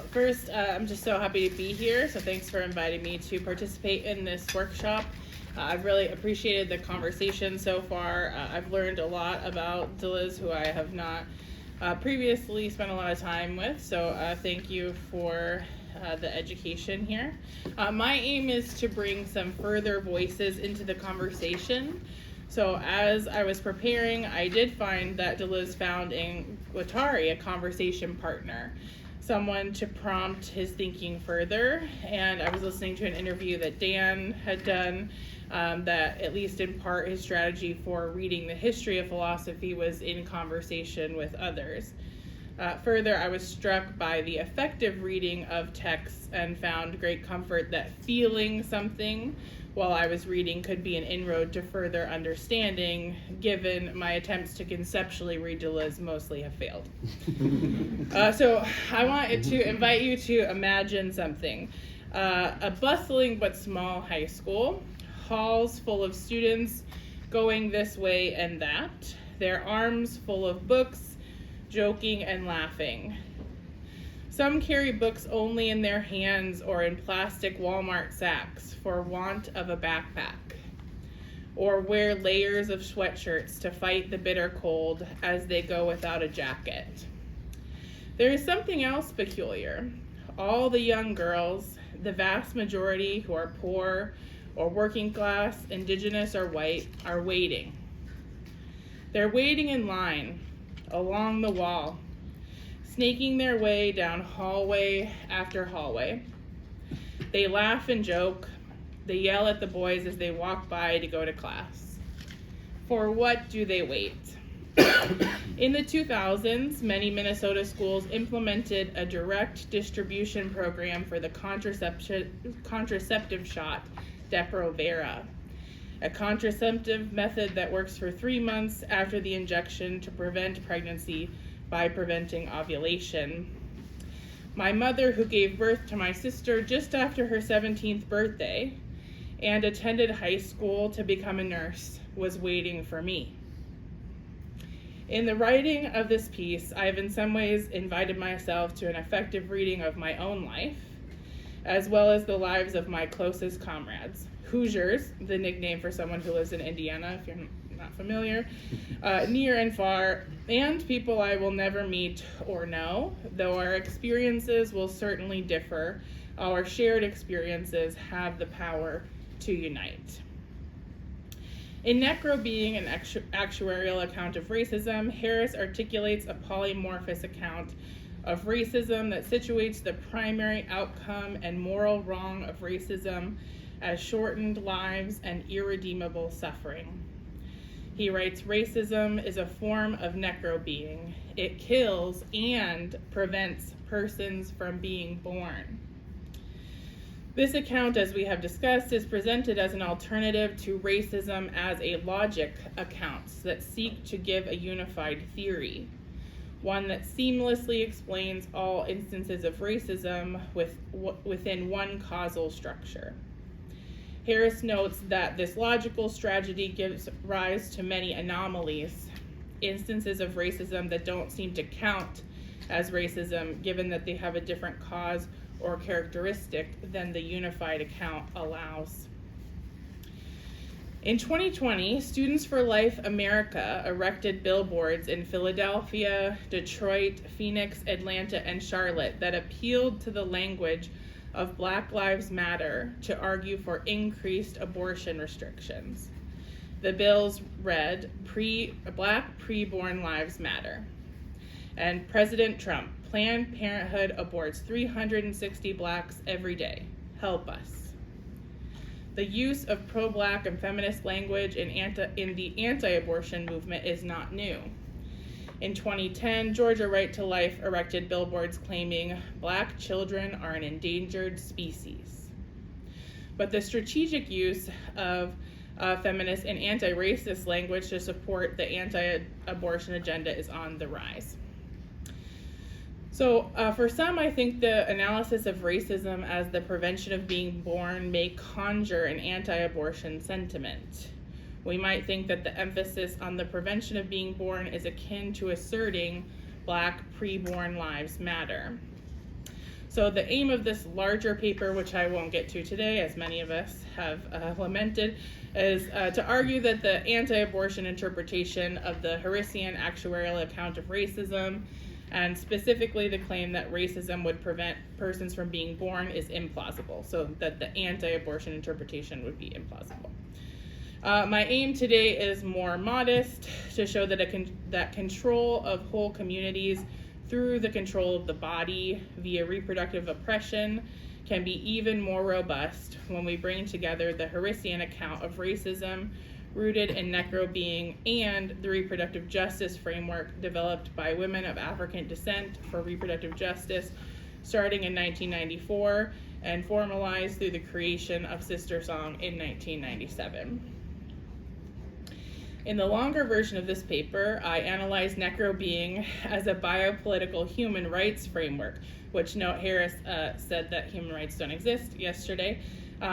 Well, first, I'm just so happy to be here, so thanks for inviting me to participate in this workshop. I've really appreciated the conversation so far. I've learned a lot about Deleuze, who I have not previously spent a lot of time with, so thank you for the education here. My aim is to bring some further voices into the conversation. So as I was preparing, I did find that Deleuze found in Guattari a conversation partner, someone to prompt his thinking further. And I was listening to an interview that Dan had done that, at least in part, his strategy for reading the history of philosophy was in conversation with others. Further, I was struck by the effective reading of texts and found great comfort that feeling something while I was reading could be an inroad to further understanding, given my attempts to conceptually read Deleuze mostly have failed. So I wanted to invite you to imagine something. A bustling but small high school, halls full of students going this way and that, their arms full of books, joking and laughing. Some carry books only in their hands or in plastic Walmart sacks for want of a backpack, or wear layers of sweatshirts to fight the bitter cold as they go without a jacket. There is something else peculiar. All the young girls, the vast majority who are poor or working class, indigenous or white, are waiting. They're waiting in line along the wall, snaking their way down hallway after hallway. They laugh and joke. They yell at the boys as they walk by to go to class. For what do they wait? In the 2000s, many Minnesota schools implemented a direct distribution program for the contraceptive shot, Depo-Provera, a contraceptive method that works for 3 months after the injection to prevent pregnancy by preventing ovulation. My mother, who gave birth to my sister just after her 17th birthday and attended high school to become a nurse, was waiting for me. In the writing of this piece, I have in some ways invited myself to an effective reading of my own life, as well as the lives of my closest comrades. Hoosiers, the nickname for someone who lives in Indiana, if you're not familiar, near and far, and people I will never meet or know, though our experiences will certainly differ. Our shared experiences have the power to unite. In Necro-Being, an actuarial account of racism, Harris articulates a polymorphous account of racism that situates the primary outcome and moral wrong of racism as shortened lives and irredeemable suffering. He writes, racism is a form of necro-being. It kills and prevents persons from being born. This account, as we have discussed, is presented as an alternative to racism as a logic accounts that seek to give a unified theory, one that seamlessly explains all instances of racism within one causal structure. Harris notes that this logical strategy gives rise to many anomalies, instances of racism that don't seem to count as racism, given that they have a different cause or characteristic than the unified account allows. In 2020, Students for Life America erected billboards in Philadelphia, Detroit, Phoenix, Atlanta, and Charlotte that appealed to the language of Black Lives Matter to argue for increased abortion restrictions. The bills read, Black Preborn Lives Matter. And President Trump, Planned Parenthood aborts 360 blacks every day. Help us. The use of pro-Black and feminist language in the anti-abortion movement is not new. In 2010, Georgia Right to Life erected billboards claiming Black children are an endangered species. But the strategic use of feminist and anti-racist language to support the anti-abortion agenda is on the rise. So for some, I think the analysis of racism as the prevention of being born may conjure an anti-abortion sentiment. We might think that the emphasis on the prevention of being born is akin to asserting Black preborn lives matter. So the aim of this larger paper, which I won't get to today, as many of us have lamented, is to argue that the anti-abortion interpretation of the Harrissian actuarial account of racism, and specifically the claim that racism would prevent persons from being born, is implausible, so that the anti-abortion interpretation would be implausible. My aim today is more modest, to show that control of whole communities through the control of the body via reproductive oppression can be even more robust when we bring together the Harrissian account of racism rooted in Necro-Being and the reproductive justice framework developed by women of African descent for reproductive justice starting in 1994 and formalized through the creation of Sister Song in 1997. In the longer version of this paper, I analyzed Necro-Being as a biopolitical human rights framework, which Note Harris said that human rights don't exist yesterday.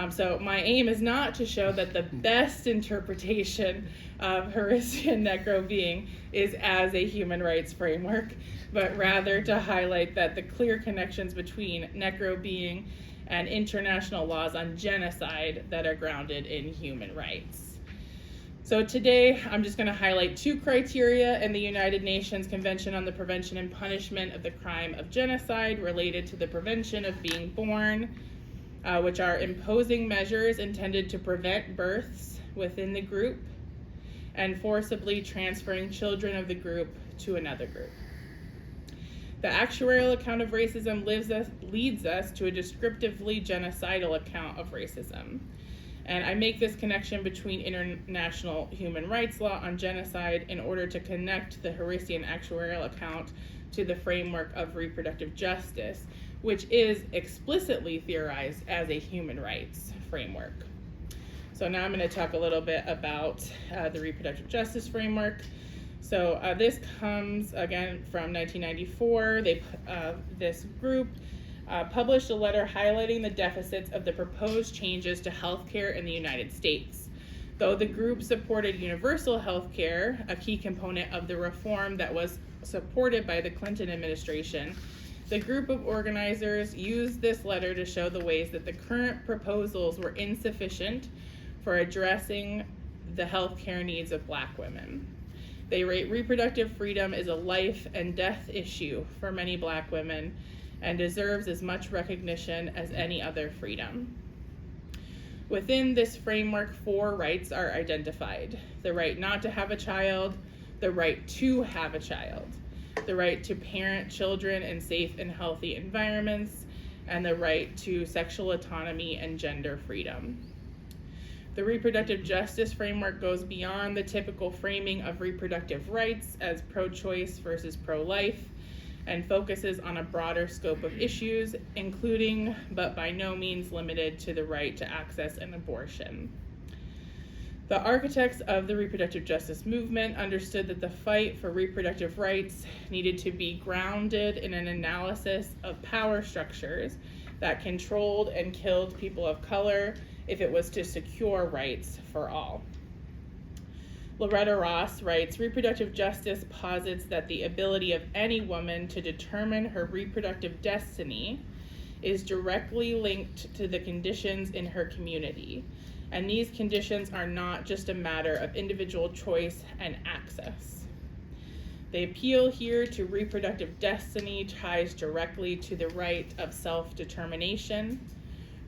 So my aim is not to show that the best interpretation of Harrissian Necro-Being is as a human rights framework, but rather to highlight that the clear connections between Necro-Being and international laws on genocide that are grounded in human rights. So today, I'm just going to highlight two criteria in the United Nations Convention on the Prevention and Punishment of the Crime of Genocide related to the prevention of being born, which are imposing measures intended to prevent births within the group and forcibly transferring children of the group to another group. The actuarial account of racism leads us to a descriptively genocidal account of racism. And I make this connection between international human rights law on genocide in order to connect the Harrissian actuarial account to the framework of reproductive justice, which is explicitly theorized as a human rights framework. So now I'm going to talk a little bit about the reproductive justice framework. So this comes again from 1994. This group published a letter highlighting the deficits of the proposed changes to healthcare in the United States. Though the group supported universal healthcare, a key component of the reform that was supported by the Clinton administration, the group of organizers used this letter to show the ways that the current proposals were insufficient for addressing the healthcare needs of Black women. They rate reproductive freedom as a life and death issue for many Black women, and deserves as much recognition as any other freedom. Within this framework, 4 rights are identified: the right not to have a child, the right to have a child, the right to parent children in safe and healthy environments, and the right to sexual autonomy and gender freedom. The reproductive justice framework goes beyond the typical framing of reproductive rights as pro-choice versus pro-life, and focuses on a broader scope of issues, including, but by no means limited to, the right to access an abortion. The architects of the reproductive justice movement understood that the fight for reproductive rights needed to be grounded in an analysis of power structures that controlled and killed people of color if it was to secure rights for all. Loretta Ross writes, reproductive justice posits that the ability of any woman to determine her reproductive destiny is directly linked to the conditions in her community, and these conditions are not just a matter of individual choice and access. The appeal here to reproductive destiny ties directly to the right of self-determination.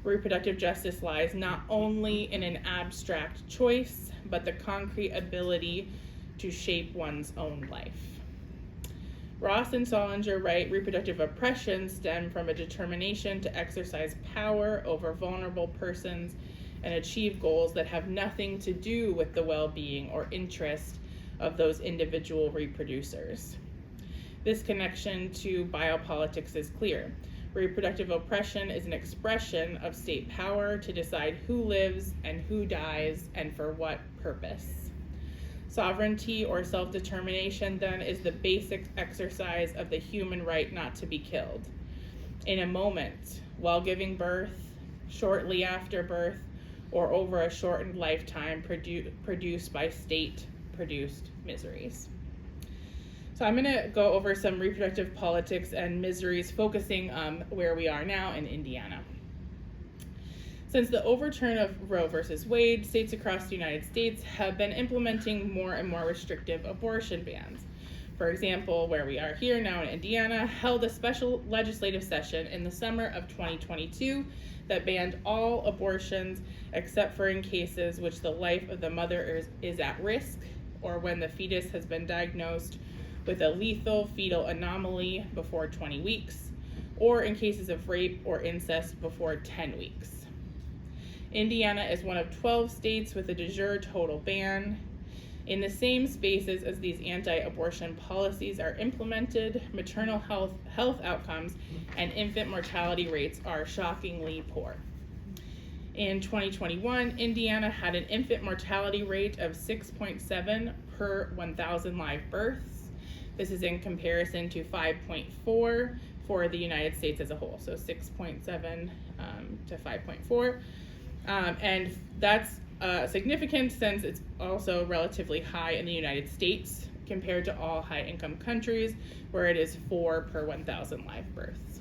Reproductive justice lies not only in an abstract choice, but the concrete ability to shape one's own life. Ross and Solinger write, reproductive oppression stem from a determination to exercise power over vulnerable persons and achieve goals that have nothing to do with the well-being or interest of those individual reproducers. This connection to biopolitics is clear. Reproductive oppression is an expression of state power to decide who lives and who dies and for what purpose. Sovereignty or self-determination then is the basic exercise of the human right not to be killed. In a moment, while giving birth, shortly after birth, or over a shortened lifetime produced by state-produced miseries. So I'm going to go over some reproductive politics and miseries, focusing where we are now in Indiana. Since the overturn of Roe versus Wade, states across the United States have been implementing more and more restrictive abortion bans. For example, where we are here now in Indiana, held a special legislative session in the summer of 2022 that banned all abortions except for in cases which the life of the mother is at risk, or when the fetus has been diagnosed with a lethal fetal anomaly before 20 weeks, or in cases of rape or incest before 10 weeks. Indiana is one of 12 states with a de jure total ban. In the same spaces as these anti-abortion policies are implemented, maternal health outcomes and infant mortality rates are shockingly poor. In 2021, Indiana had an infant mortality rate of 6.7 per 1,000 live births. This is in comparison to 5.4 for the United States as a whole, so 6.7 to 5.4. And that's significant since it's also relatively high in the United States compared to all high-income countries, where it is 4 per 1,000 live births.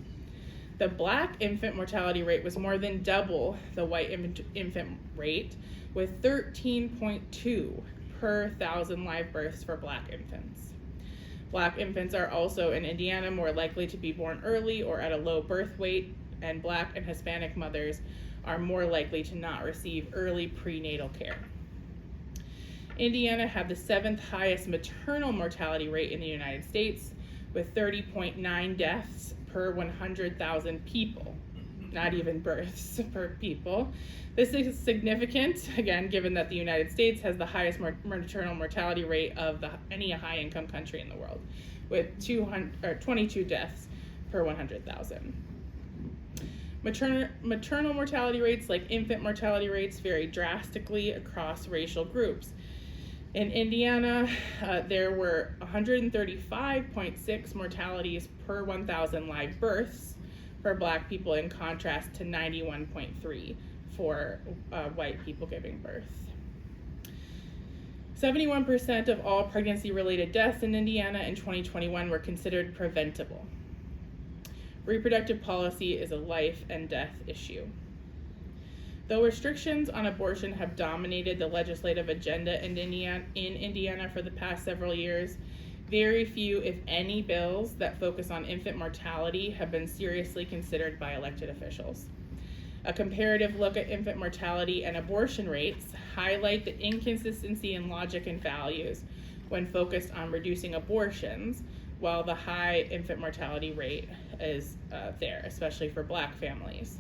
The Black infant mortality rate was more than double the white infant rate, with 13.2 per 1,000 live births for Black infants. Black infants are also in Indiana more likely to be born early or at a low birth weight, and Black and Hispanic mothers are more likely to not receive early prenatal care. Indiana had the 7th highest maternal mortality rate in the United States, with 30.9 deaths per 100,000 people, not even births per people. This is significant, again, given that the United States has the highest maternal mortality rate of any high-income country in the world, with 22 deaths per 100,000. Maternal mortality rates, like infant mortality rates, vary drastically across racial groups. In Indiana, there were 135.6 mortalities per 1,000 live births for Black people, in contrast to 91.3 for white people giving birth. 71% of all pregnancy-related deaths in Indiana in 2021 were considered preventable. Reproductive policy is a life and death issue. Though restrictions on abortion have dominated the legislative agenda in Indiana for the past several years, very few, if any, bills that focus on infant mortality have been seriously considered by elected officials. A comparative look at infant mortality and abortion rates highlight the inconsistency in logic and values when focused on reducing abortions, while the high infant mortality rate is there, especially for Black families.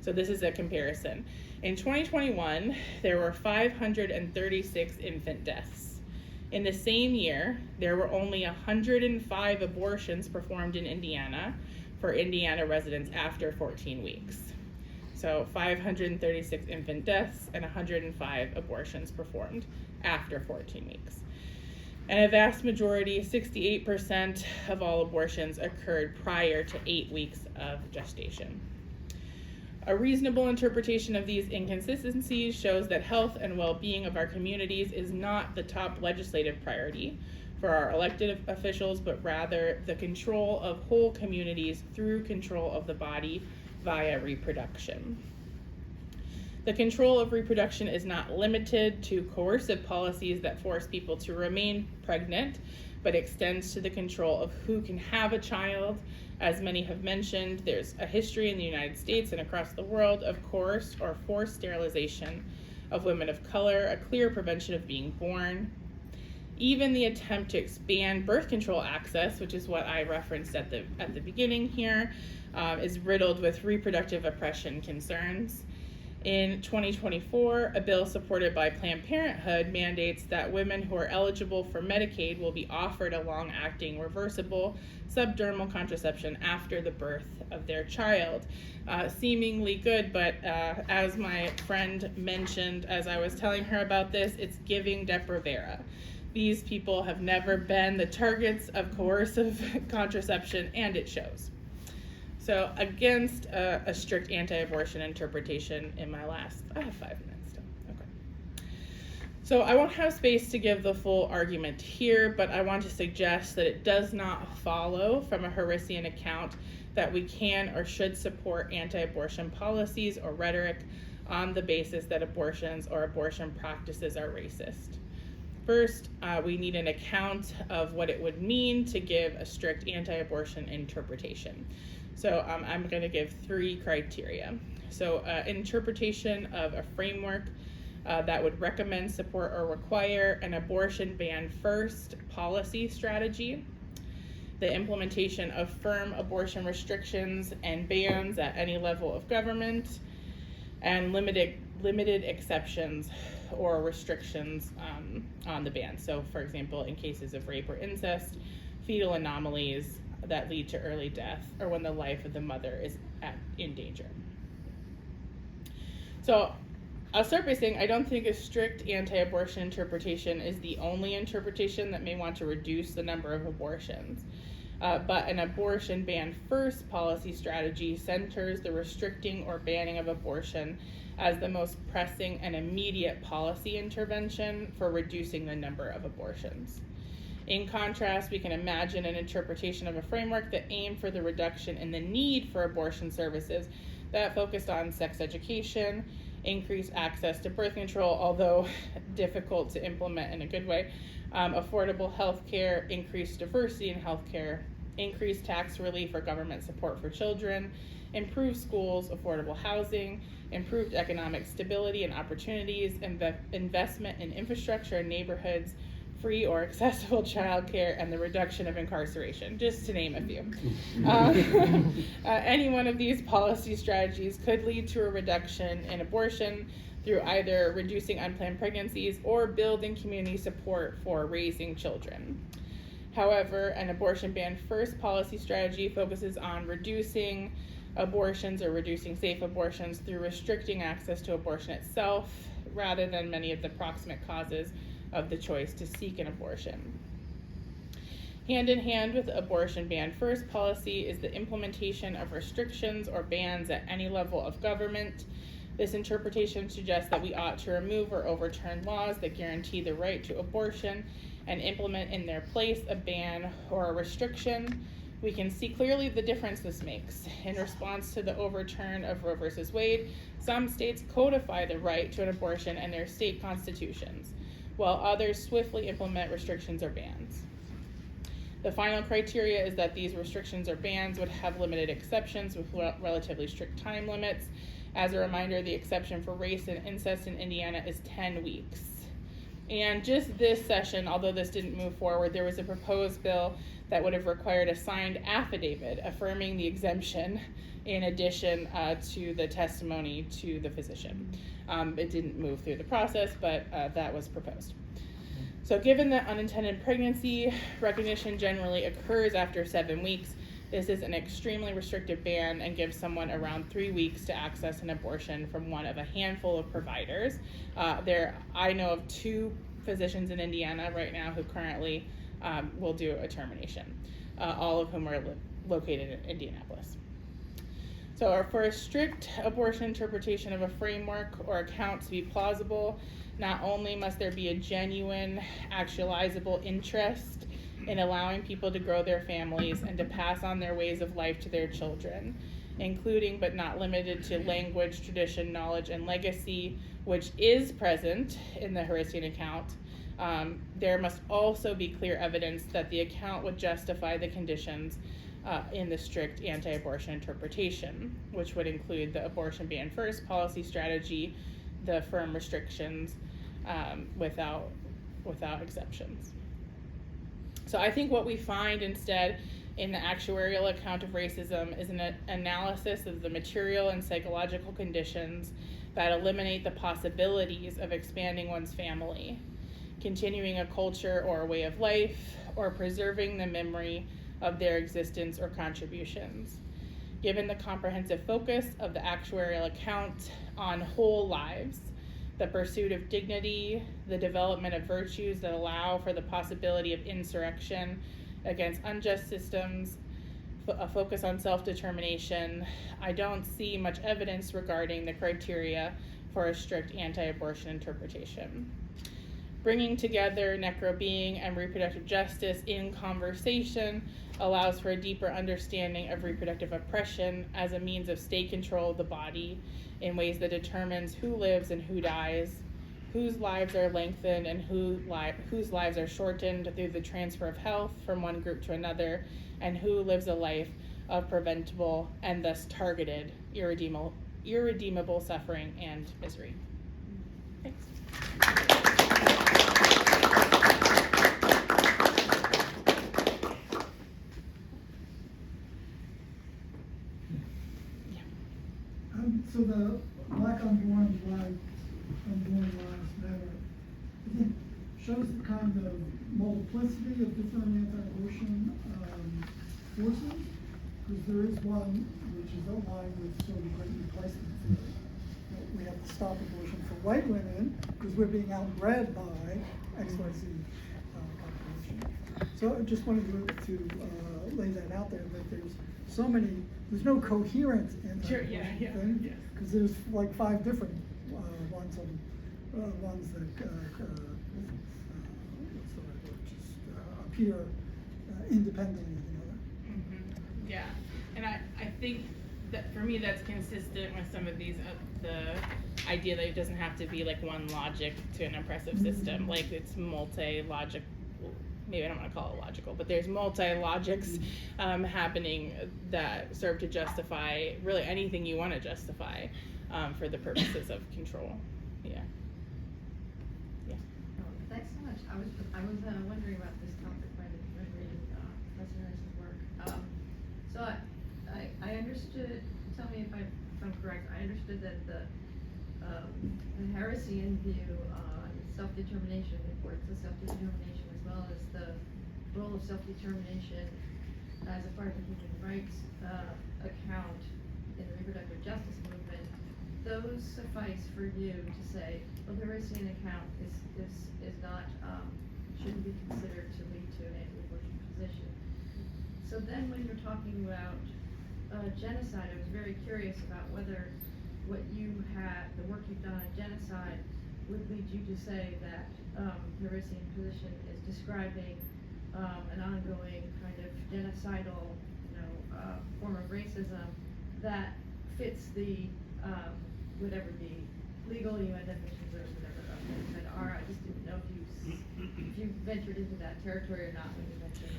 So this is a comparison. In 2021, there were 536 infant deaths. In the same year, there were only 105 abortions performed in Indiana for Indiana residents after 14 weeks. So 536 infant deaths and 105 abortions performed after 14 weeks. And a vast majority, 68% of all abortions, occurred prior to 8 weeks of gestation. A reasonable interpretation of these inconsistencies shows that health and well-being of our communities is not the top legislative priority for our elected officials, but rather the control of whole communities through control of the body via reproduction. The control of reproduction is not limited to coercive policies that force people to remain pregnant, but extends to the control of who can have a child. As many have mentioned, there's a history in the United States and across the world of coerced or forced sterilization of women of color, a clear prevention of being born. Even the attempt to expand birth control access, which is what I referenced at the beginning here, is riddled with reproductive oppression concerns. In 2024, a bill supported by Planned Parenthood mandates that women who are eligible for Medicaid will be offered a long-acting reversible subdermal contraception after the birth of their child. Seemingly good, but as my friend mentioned as I was telling her about this, it's giving Depo-Provera. These people have never been the targets of coercive contraception, and it shows. So against a strict anti-abortion interpretation in my last, I have 5 minutes still, okay. So I won't have space to give the full argument here, but I want to suggest that it does not follow from a Harisian account that we can or should support anti-abortion policies or rhetoric on the basis that abortions or abortion practices are racist. First, we need an account of what it would mean to give a strict anti-abortion interpretation. So I'm going to give 3 criteria. So interpretation of a framework that would recommend, support, or require an abortion ban first policy strategy, the implementation of firm abortion restrictions and bans at any level of government, and limited exceptions or restrictions on the ban. So, for example, in cases of rape or incest, fetal anomalies that lead to early death, or when the life of the mother is in danger. So, I'll start by saying I don't think a strict anti-abortion interpretation is the only interpretation that may want to reduce the number of abortions. But an abortion ban first policy strategy centers the restricting or banning of abortion as the most pressing and immediate policy intervention for reducing the number of abortions. In contrast, we can imagine an interpretation of a framework that aimed for the reduction in the need for abortion services that focused on sex education, increased access to birth control, although difficult to implement in a good way, affordable health care, increased diversity in health care, increased tax relief or government support for children, improved schools, affordable housing, improved economic stability and opportunities, investment in infrastructure in neighborhoods, free or accessible childcare, and the reduction of incarceration, just to name a few. Any one of these policy strategies could lead to a reduction in abortion through either reducing unplanned pregnancies or building community support for raising children. However, an abortion ban first policy strategy focuses on reducing abortions or reducing safe abortions through restricting access to abortion itself, rather than many of the proximate causes of the choice to seek an abortion. Hand in hand with the abortion ban first policy is the implementation of restrictions or bans at any level of government. This interpretation suggests that we ought to remove or overturn laws that guarantee the right to abortion and implement in their place a ban or a restriction. We can see clearly the difference this makes. In response to the overturn of Roe v. Wade, some states codify the right to an abortion in their state constitutions, while others swiftly implement restrictions or bans. The final criteria is that these restrictions or bans would have limited exceptions with relatively strict time limits. As a reminder, the exception for race and incest in Indiana is 10 weeks. And just this session, although this didn't move forward, there was a proposed bill that would have required a signed affidavit affirming the exemption in addition to the testimony to the physician. It didn't move through the process, but that was proposed. So given that unintended pregnancy recognition generally occurs after 7 weeks, this is an extremely restrictive ban and gives someone around 3 weeks to access an abortion from one of a handful of providers. I know of 2 physicians in Indiana right now who currently will do a termination, all of whom are located in Indianapolis. So for a strict abortion interpretation of a framework or account to be plausible, not only must there be a genuine, actualizable interest in allowing people to grow their families and to pass on their ways of life to their children, including but not limited to language, tradition, knowledge, and legacy, which is present in the Harisian account. There must also be clear evidence that the account would justify the conditions in the strict anti-abortion interpretation, which would include the abortion ban first policy strategy, the firm restrictions, without exceptions. So I think what we find instead in the actuarial account of racism is an analysis of the material and psychological conditions that eliminate the possibilities of expanding one's family, continuing a culture or a way of life, or preserving the memory of their existence or contributions. Given the comprehensive focus of the actuarial account on whole lives, the pursuit of dignity, the development of virtues that allow for the possibility of insurrection against unjust systems, a focus on self-determination, I don't see much evidence regarding the criteria for a strict anti-abortion interpretation. bringing together Necro-Being and reproductive justice in conversation allows for a deeper understanding of reproductive oppression as a means of state control of the body in ways that determines who lives and who dies, whose lives are lengthened and whose lives are shortened through the transfer of health from one group to another, and who lives a life of preventable and thus targeted irredeemable suffering and misery. Thanks. So the Black Unborn Lives Matter, I think, shows the kind of multiplicity of different anti-abortion forces, because there is one which is aligned with sort of great replacement theory. That we have to stop abortion for white women because we're being outbred by XYZ population. So I just wanted to lay that out there, that there's no coherent anti-abortion thing, because there's like 5 different ones that what's the right word, just appear independently of the other. Mm-hmm. Yeah, and I think that for me that's consistent with some of these the idea that it doesn't have to be like one logic to an oppressive system. Like it's multi-logic. Maybe I don't want to call it logical, but there's multi-logics happening that serve to justify really anything you want to justify for the purposes of control. Yeah. Yeah. Thanks so much. I was wondering about this topic when reading Professor Harris's work. So I understood. Tell me if I'm correct. I understood that the Harrisian view on self-determination, the importance of self-determination, as well as the role of self-determination as a part of the human rights account in the reproductive justice movement, those suffice for you to say, well, the Harrisian account is not, shouldn't be considered to lead to an anti-abortion position. So then when you're talking about genocide, I was very curious about whether what you had, the work you've done on genocide, would lead you to say that the Harrisian position is describing an ongoing kind of genocidal, form of racism that fits the whatever the legal UN definitions or whatever of genocide are. I just didn't know if you ventured into that territory or not when you mentioned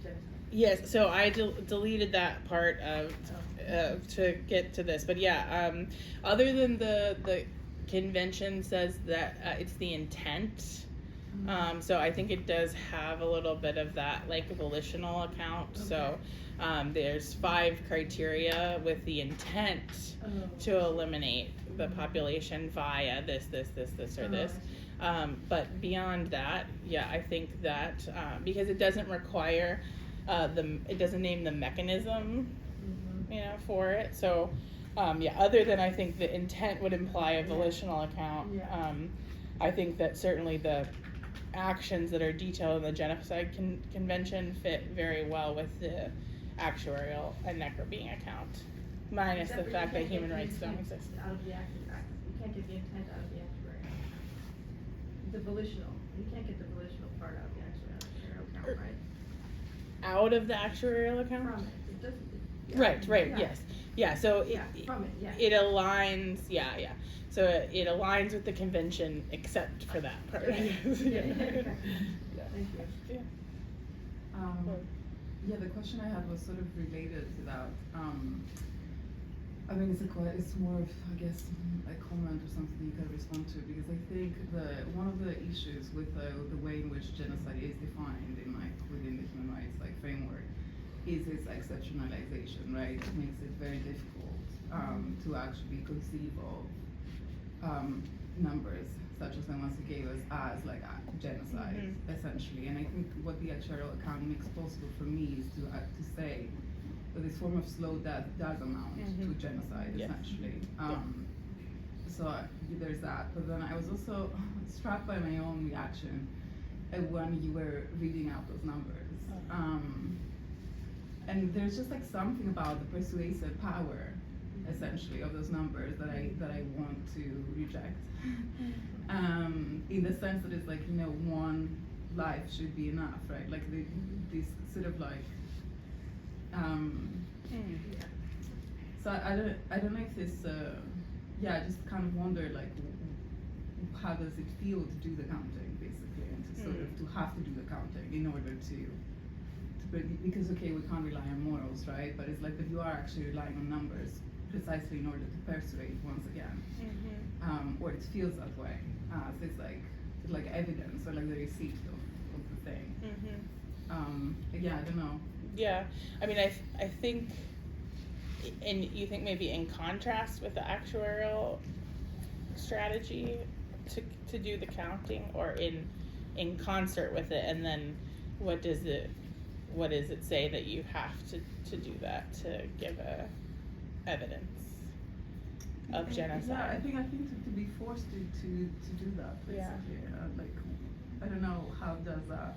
genocide. Yes, so I deleted that part of to get to this, but yeah, other than the convention says that it's the intent. So I think it does have a little bit of that like volitional account. Okay. So there's 5 criteria with the intent to eliminate the population via this or this. But beyond that, yeah, I think that because it doesn't require it doesn't name the mechanism, for it. So other than I think the intent would imply a volitional account. Yeah. I think that certainly the actions that are detailed in the Genocide Convention fit very well with the actuarial and Necro-Being account, minus the fact that human rights don't exist. Out of the you can't get the intent out of the actuarial. The volitional, you can't get the volitional part out of the actuarial account, right? Out of the actuarial account? From it. It doesn't. Right, yeah. yes. Yeah, so from it, yeah. It aligns, So it aligns with the convention except for that part. Yeah. Thank you. Yeah, the question I had was sort of related to that. I mean, it's more of, I guess, a comment or something you can respond to, because I think one of the issues with the way in which genocide is defined in within the human rights framework is its exceptionalization, right? It makes it very difficult to actually conceive of numbers such as the ones you gave us as genocide, essentially. And I think what the actuarial account makes possible for me is to say that this form of slow death does amount to genocide, essentially. So there's that. But then I was also struck by my own reaction when you were reading out those numbers. And there's just something about the persuasive power essentially, of those numbers that I want to reject. In the sense that it's like, you know, one life should be enough, right? Like this sort of like, so I don't know if this, I just kind of wonder like, how does it feel to do the counting, basically, and to sort of to have to do the counting in order to because okay, we can't rely on morals, right? But it's like that you are actually relying on numbers precisely in order to persuade once again, or it feels that way. So it's like evidence or like the receipt of the thing. I don't know. Yeah, I mean, I think, and you think maybe in contrast with the actuarial strategy to do the counting, or in concert with it, and then what does it say that you have to do that to give evidence of genocide? Yeah, I think to be forced to do that, basically. Like, I don't know, how does that?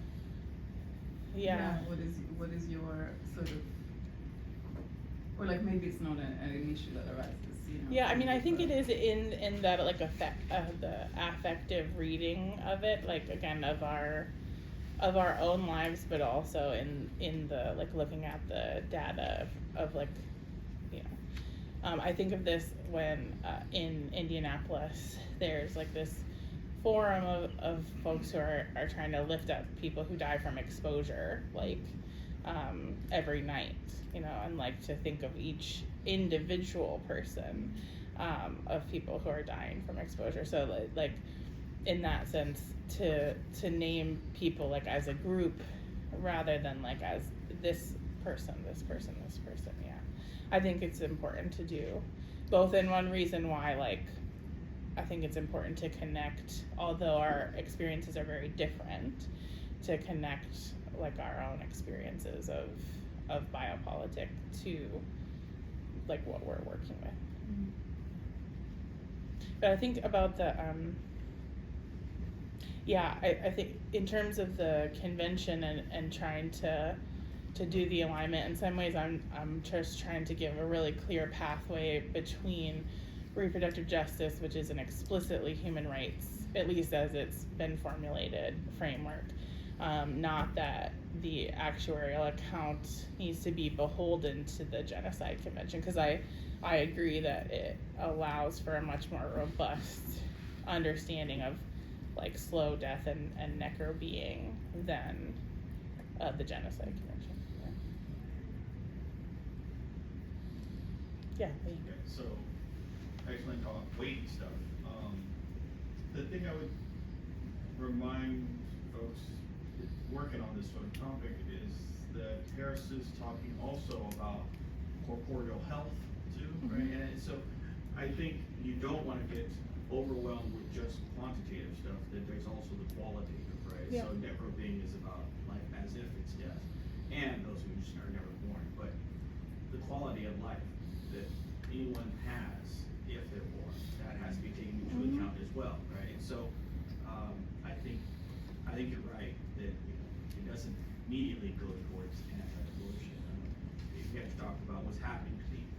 Yeah. What is your sort of, or like maybe it's not an issue that arises, you know? Yeah, I mean, I think it is in that like the affective reading of it, like again of our own lives, but also in the like looking at the data of like, you know, I think of this when in Indianapolis there's like this forum of folks who are trying to lift up people who die from exposure, like every night, you know, and like to think of each individual person of people who are dying from exposure. So like in that sense, to name people like as a group rather than like as this person. Yeah, I think it's important to do both. And one reason why, like, I think it's important to connect, although our experiences are very different, to connect like our own experiences of biopolitic to like what we're working with. But I think about the I think in terms of the convention and trying to do the alignment, in some ways I'm just trying to give a really clear pathway between reproductive justice, which is an explicitly human rights, at least as it's been formulated, framework. Not that the actuarial account needs to be beholden to the Genocide Convention, because I agree that it allows for a much more robust understanding of like slow death and necro-being than the Genocide Convention. Yeah. Okay, so excellent talk, weighty stuff. The thing I would remind folks working on this sort of topic is that Harris is talking also about corporeal health too, right? And so I think you don't want to get overwhelmed with just quantitative stuff, that there's also the qualitative, right? Yeah. So Necro-Being is about life as if it's death, and those who just are never born, but the quality of life that anyone has if they're born, that has to be taken into account as well, right? And so I think you're right that, you know, it doesn't immediately go towards anti-abortion. You guys talked about what's happening to people,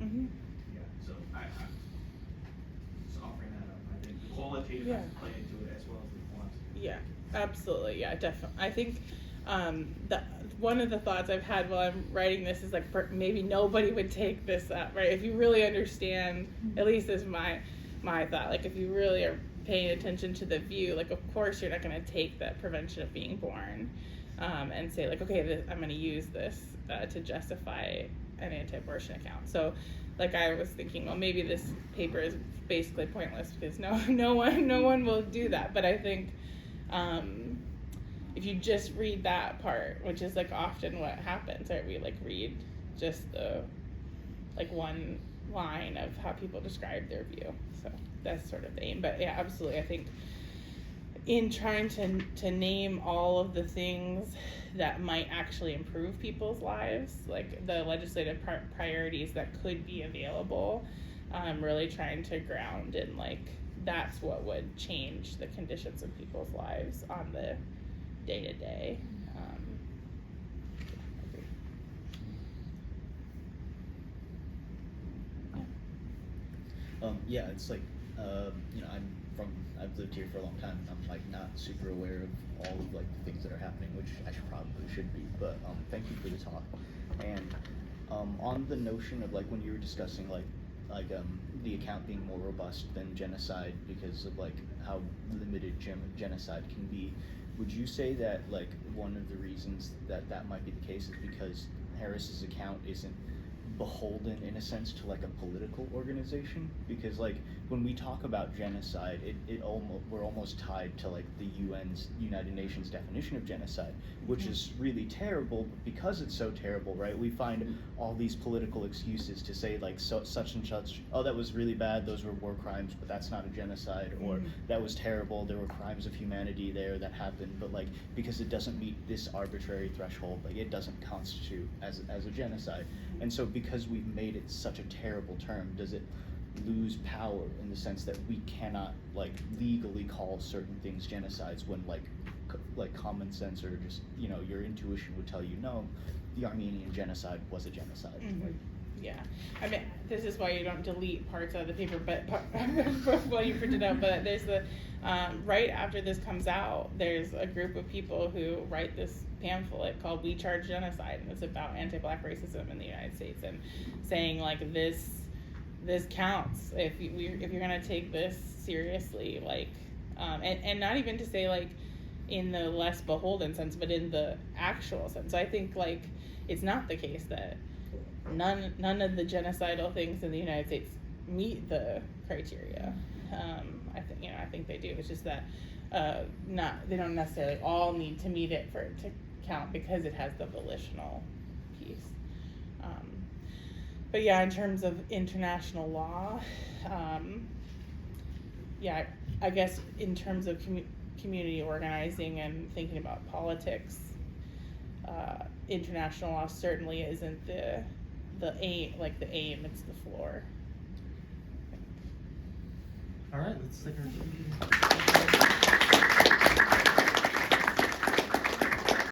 and yeah, so I just offering that up. I think the qualitative has to play into it as well as the quantitative. Yeah, absolutely. Yeah, definitely. I think one of the thoughts I've had while I'm writing this is like maybe nobody would take this up, right? If you really understand, at least is my thought, like if you really are paying attention to the view, like of course you're not going to take the prevention of being born and say like, okay, I'm going to use this to justify an anti-abortion account. So like I was thinking, well, maybe this paper is basically pointless because no one will do that. But I think if you just read that part, which is like often what happens, right? We like read just the like one line of how people describe their view. So that's sort of the aim. But yeah, absolutely. I think in trying to name all of the things that might actually improve people's lives, like the legislative priorities that could be available, really trying to ground in like that's what would change the conditions of people's lives on the day-to-day. Yeah, it's like, I've lived here for a long time, and I'm like not super aware of all of like the things that are happening, which I should be, but thank you for the talk. And on the notion of like when you were discussing the account being more robust than genocide because of like how limited genocide can be, would you say that like one of the reasons that might be the case is because Harris's account isn't beholden in a sense to like a political organization? Because like when we talk about genocide, we're almost tied to like the United Nations definition of genocide, which is really terrible. But because it's so terrible, right, we find all these political excuses to say like such and such, oh, that was really bad, those were war crimes, but that's not a genocide, or that was terrible, there were crimes of humanity there that happened, but like because it doesn't meet this arbitrary threshold, like it doesn't constitute as a genocide. And so because we've made it such a terrible term, does it lose power in the sense that we cannot like legally call certain things genocides when like common sense or just your intuition would tell you no, the Armenian genocide was a genocide? Like, yeah, I mean, this is why you don't delete parts of the paper, but while you print it out. But there's the right after this comes out, there's a group of people who write this pamphlet called "We Charge Genocide," and it's about anti-Black racism in the United States, and saying like this counts if you're gonna take this seriously, like, and not even to say like in the less beholden sense, but in the actual sense. So I think like it's not the case that none of the genocidal things in the United States meet the criteria. I think they do. It's just that they don't necessarily all need to meet it for it to count because it has the volitional piece. But yeah, in terms of international law, I guess in terms of community organizing and thinking about politics, international law certainly isn't the aim, it's the floor. All right, let's take our